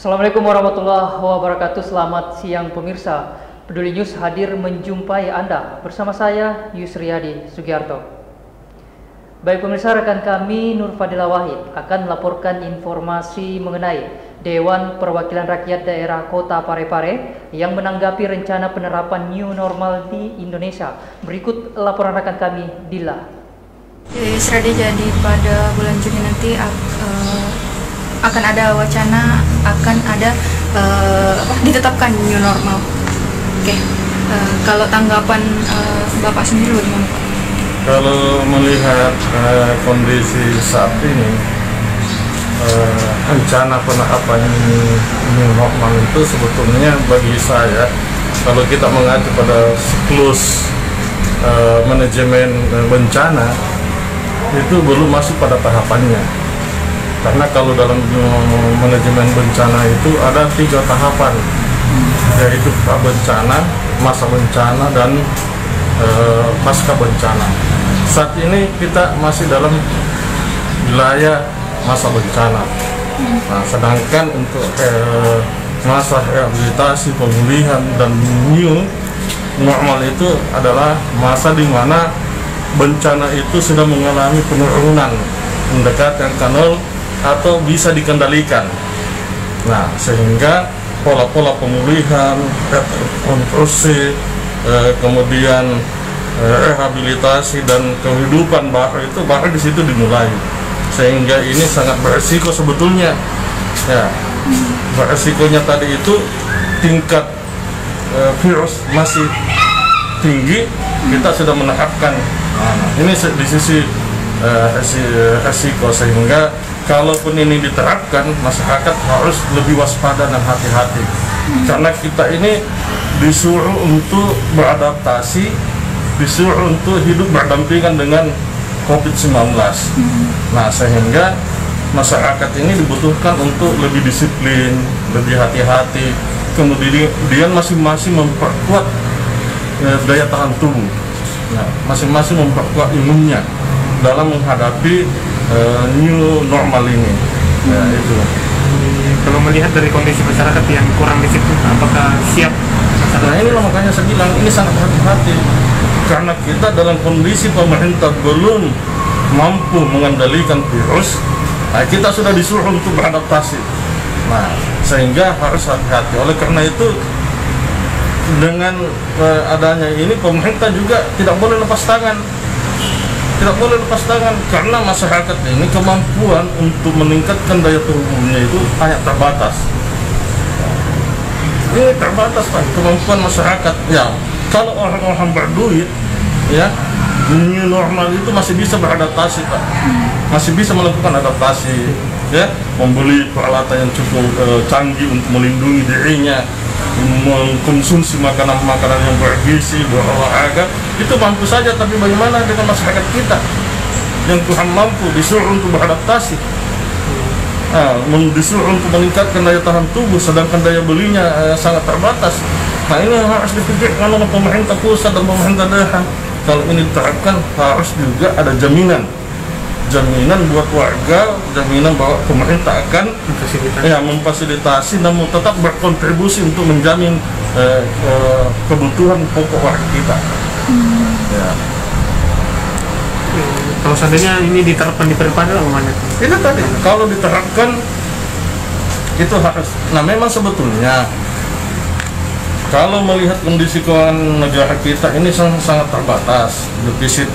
Assalamualaikum warahmatullahi wabarakatuh. Selamat siang pemirsa. Peduli News hadir menjumpai Anda bersama saya Yusriyadi Sugiarto. Baik pemirsa, rekan kami Nur Fadila Wahid akan melaporkan informasi mengenai Dewan Perwakilan Rakyat Daerah Kota Parepare yang menanggapi rencana penerapan new normal di Indonesia. Berikut laporan rekan kami Dila. Jadi pada bulan Juni nanti akan ada wacana, akan ada ditetapkan new normal. Oke. Kalau tanggapan Bapak sendiri bagaimana, Pak? Kalau melihat kondisi saat ini, rencana penerapan new normal itu sebetulnya bagi saya, kalau kita mengacu pada siklus manajemen bencana, itu belum masuk pada tahapannya. Karena kalau dalam manajemen bencana itu ada 3 tahapan, yaitu pra-bencana, masa bencana, dan pasca bencana. Saat ini kita masih dalam wilayah masa bencana. Nah, sedangkan untuk masa rehabilitasi, pemulihan, dan new normal itu adalah masa di mana bencana itu sudah mengalami penurunan mendekati angka 0 atau bisa dikendalikan. Nah, sehingga pola-pola pemulihan, rekonstruksi, kemudian rehabilitasi dan kehidupan baru itu baru di situ dimulai. Sehingga ini sangat beresiko sebetulnya. Ya, beresikonya tadi itu tingkat virus masih tinggi, kita sudah menerapkan. Nah, ini di sisi resiko, sehingga kalaupun ini diterapkan, masyarakat harus lebih waspada dan hati-hati. Karena kita ini disuruh untuk beradaptasi, disuruh untuk hidup berdampingan dengan COVID-19. Nah, sehingga masyarakat ini dibutuhkan untuk lebih disiplin, lebih hati-hati, kemudian masing-masing memperkuat daya tahan tubuh. Nah, masing-masing memperkuat imunnya dalam menghadapi new normal ini. Ya, itu. Kalau melihat dari kondisi masyarakat yang kurang disiplin, apakah siap? Nah, inilah makanya saya bilang ini sangat hati-hati, karena kita dalam kondisi pemerintah belum mampu mengendalikan virus. Nah, kita sudah disuruh untuk beradaptasi. Nah, sehingga harus hati-hati. Oleh karena itu, dengan adanya ini, pemerintah juga tidak boleh lepas tangan. Tidak boleh lepas tangan, karena masyarakat ini kemampuan untuk meningkatkan daya tubuhnya itu hanya terbatas. Ini terbatas, Pak, kemampuan masyarakat. Ya, kalau orang-orang berduit, ya, new normal itu masih bisa beradaptasi, Pak. Masih bisa melakukan adaptasi, ya, membeli peralatan yang cukup canggih untuk melindungi dirinya, mengkonsumsi makanan-makanan yang bergizi, berolahraga, itu mampu saja. Tapi bagaimana dengan masyarakat kita yang kurang mampu, disuruh untuk beradaptasi, disuruh untuk meningkatkan daya tahan tubuh, sedangkan daya belinya sangat terbatas. Nah, ini harus dipikirkan oleh pemerintah pusat dan pemerintah daerah. Kalau ini diterapkan, harus juga ada jaminan buat warga, jaminan bahwa pemerintah akan memfasilitasi dan tetap berkontribusi untuk menjamin kebutuhan pokok warga kita. Ya. Kalau seandainya ini diterapkan di Parepare, bagaimana? Itu tadi, kalau diterapkan itu harus. Nah, memang sebetulnya kalau melihat kondisi keuangan negara kita ini sangat terbatas, defisit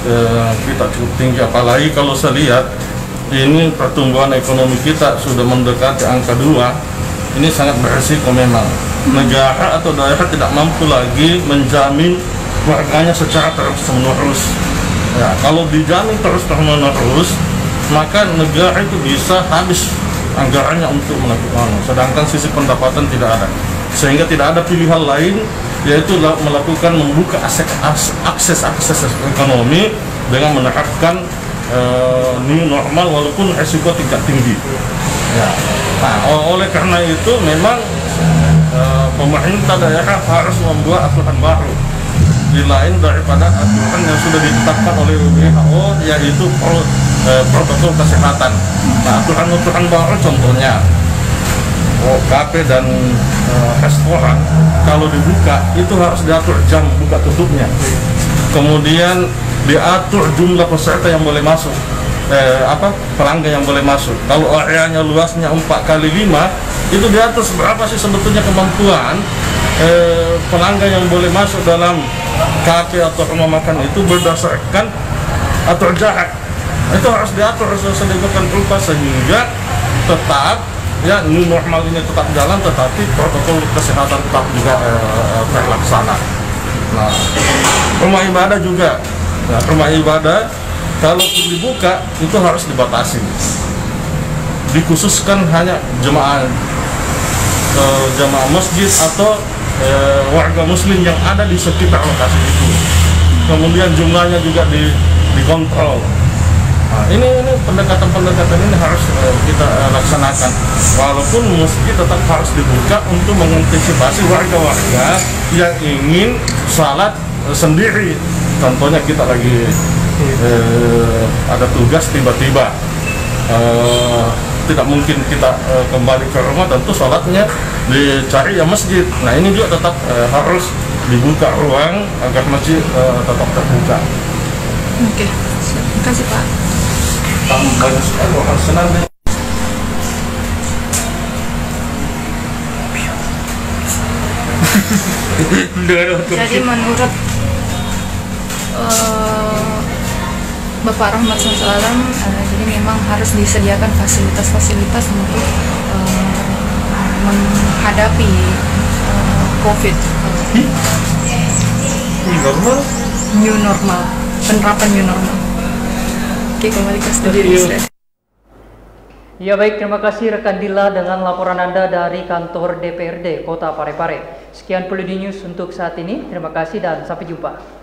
kita cukup tinggi, apalagi kalau saya lihat ini pertumbuhan ekonomi kita sudah mendekati angka 2, ini sangat beresiko memang. Negara atau daerah tidak mampu lagi menjamin warganya secara terus-menerus. Ya, kalau dijamin terus-menerus, maka negara itu bisa habis anggarannya untuk melakukan, sedangkan sisi pendapatan tidak ada. Sehingga tidak ada pilihan lain, yaitu melakukan membuka akses ekonomi dengan menerapkan new normal walaupun risiko tingkat tinggi. Ya. Nah, oleh karena itu memang pemerintah daerah harus membuat aturan baru di lain daripada aturan yang sudah ditetapkan oleh WHO, yaitu protokol kesehatan. Nah, aturan-aturan baru contohnya kafe dan restoran kalau dibuka itu harus diatur jam buka tutupnya. Kemudian diatur jumlah peserta yang boleh masuk, pelanggan yang boleh masuk. Kalau areanya luasnya 4x5, itu diatur berapa sih sebetulnya kemampuan pelanggan yang boleh masuk dalam kafe atau rumah makan itu berdasarkan atur jarak. Itu harus diatur sedemikian rupa sehingga tetap ya new normal ini tetap jalan, tetapi protokol kesehatan tetap juga terlaksana. Nah, rumah ibadah juga. Nah, rumah ibadah kalau dibuka itu harus dibatasi. Dikhususkan hanya jemaah masjid atau warga muslim yang ada di sekitar lokasi itu. Kemudian jumlahnya juga dikontrol. Nah, ini pendekatan ini harus kita laksanakan. Walaupun masjid tetap harus dibuka untuk mengantisipasi warga-warga yang ingin salat sendiri. Contohnya kita lagi ada tugas tiba-tiba tidak mungkin kita kembali ke rumah, tentu salatnya dicari ya masjid. Nah ini juga tetap harus dibuka ruang agar masjid tetap terbuka. Oke, terima kasih Pak. Banyak sekali orang senang deh. Jadi menurut Bapak Rahmat SAW, jadi memang harus disediakan fasilitas-fasilitas untuk menghadapi COVID. New normal, penerapan new normal. Oke, kembali ke studio. Ya baik, terima kasih rekan Dila dengan laporan Anda dari kantor DPRD Kota Parepare. Sekian Peludi News untuk saat ini. Terima kasih dan sampai jumpa.